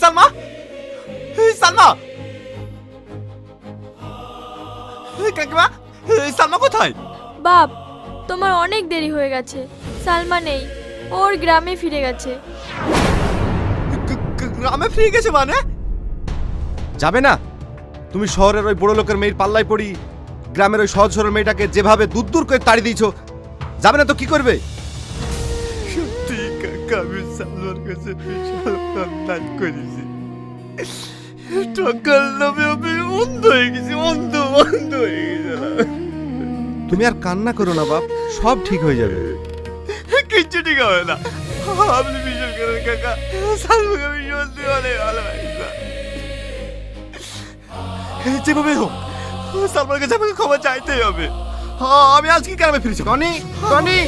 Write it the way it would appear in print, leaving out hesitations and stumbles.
সালমা, সালমা, কাকিমা, সালমা কোথায়? বাপ, তোমার অনেক দেরি হয়ে গেছে। সালমা নেই, ওর গ্রামে ফিরে গেছে। গ্রামে ফিরে গেছে মানে? যাবে না? তুমি শহরের ওই বড় লোকের মেয়ের পাল্লায় পড়ি গ্রামের ওই সহজ সরল মেয়েটাকে যেভাবে দূর দূর করে তাড়ি দিয়েছো, যাবে না তো কি করবে? সত্যি কাকা, আমি সালমার কাছে বিশাল অন্যায় করেছি। টাকার লোভে আমি অন্ধ হয়ে গেছি, অন্ধ হয়ে গেছিলাম। তুমি আর কান্না করো না বাপ, সব ঠিক হয়ে যাবে। কিচ্ছু ঠিক হবে না, আপনি বিশ্বাস করেন কাকা, সালমাকে আমি সত্যি অনেক ভালোবাসি। যেভাবে হোক সালমার কাছে আমাকে ক্ষমা চাইতেই হবে। আমি আজকে গ্রামে ফিরেছি। Tony, Tony.